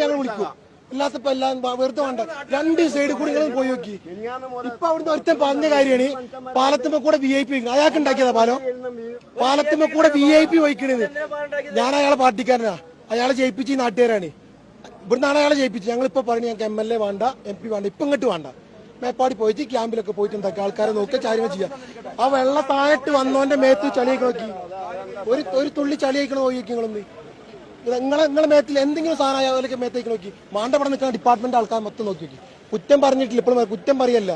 ഞങ്ങൾ വിളിക്കും. ഇല്ലാത്തപ്പോ എല്ലാം വെറുതെ വേണ്ട. രണ്ട് സൈഡിൽ കൂടി നിങ്ങൾ പോയി നോക്കി. ഇപ്പൊ അവിടുന്ന് ഒരുത്തൻ പറഞ്ഞ കാര്യമാണ് പാലത്തുമ്പോ കൂടെ VIP അയാൾക്ക് ഉണ്ടാക്കിയതാ പാലം. പാലത്തുമ്പോ കൂടെ VIP വഹിക്കണത്. ഞാൻ അയാളെ പാർട്ടിക്കാരനാ. അയാളെ ജയിപ്പിച്ച് ഈ നാട്ടുകാരാണ്. ഇവിടുന്നാണ് അയാളെ ജയിപ്പിച്ച്. ഞങ്ങളിപ്പോ പറഞ്ഞു ഞങ്ങൾക്ക് MLA വേണ്ട, MP വേണ്ട, ഇപ്പൊ ഇങ്ങോട്ട് വേണ്ട. മേപ്പാടി പോയിട്ട് ക്യാമ്പിലൊക്കെ പോയിട്ട് ഉണ്ടാക്കി ആൾക്കാരെ നോക്കുക, കാര്യങ്ങൾ ചെയ്യാം. ആ വെള്ള താഴത്ത് വന്നോന്റെ മേത്ത് ചളിയൊക്കെ നോക്കി. ഒരു തുള്ളി ചളിയൊക്കെ നോക്കി. നിങ്ങളെ മേത്തിൽ എന്തെങ്കിലും സാധനം അയാളൊക്കെ മേത്തേക്ക് നോക്കി. മാണ്ടപടം നിൽക്കുന്ന ഡിപ്പാർട്ട്മെന്റ് ആൾക്കാർ മൊത്തം നോക്കി. കുറ്റം പറഞ്ഞിട്ടില്ല, ഇപ്പോഴും കുറ്റം പറയല്ല.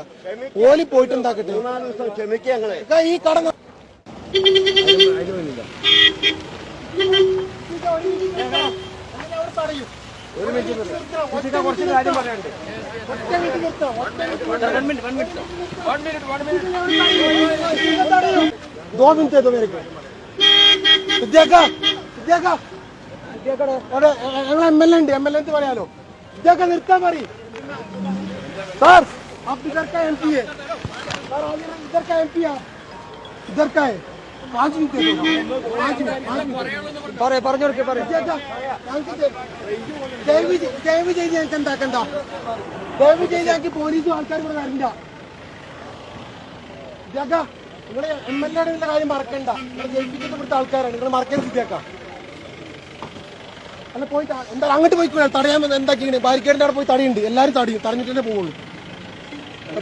ഓലി പോയിട്ട് ഉണ്ടാക്കട്ടെ ഈ കട. ഒരു മിനിറ്റ് കുറച്ച് കാര്യം പറയാനുണ്ട്. MLA ഉണ്ട്, MLA എന്ത് പറയാലോ. ഇതൊക്കെ നിർത്താൻ പറയും സാർ. आप इधर का MP है सर, इधर का MP है, इधर का है. 5 मिनट दे दो. 5 मिनट പറഞ്ഞു ദയവ് ചെയ്ത് ഞങ്ങൾക്ക് എന്താക്കണ്ട. ദയവ് ചെയ്ത് ഞങ്ങൾക്ക് പോലീസും ആൾക്കാരും കൂടെ വരണ്ട. ഇതൊക്കെ നിങ്ങള് MLA യുടെ കാര്യം മറക്കണ്ട. നിങ്ങൾ ജയിപ്പിച്ചിട്ട് ഇവിടുത്തെ ആൾക്കാരാണ്. നിങ്ങൾ മറക്കരുത്. ഇതൊക്കെ അല്ല പോയിട്ട് എന്താ അങ്ങോട്ട് പോയിക്കോ. തടയാൻ എന്താക്കിയാണ് ബാരിക്കേഡിന്റെ അവിടെ പോയി തടയുണ്ട്. എല്ലാവരും തടയും. തടഞ്ഞിട്ടേ പോവുള്ളൂ.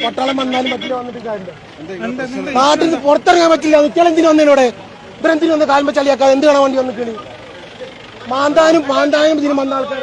പട്ടാളം വന്നാലും പറ്റില്ല, വന്നിട്ട് കാര്യമില്ല. നാട്ടിൽ നിന്ന് പുറത്തിറങ്ങാൻ പറ്റില്ല. നിൽക്കലെന്തിനു വന്നതിനോടെ ഇവരെന്തിനു വന്ന് കാൽമ ചളിയാക്കാതെ എന്ത് കാണാൻ വേണ്ടി വന്നിട്ടാണ്. മാന്താനും ഇതിന് വന്ന ആൾക്കാർ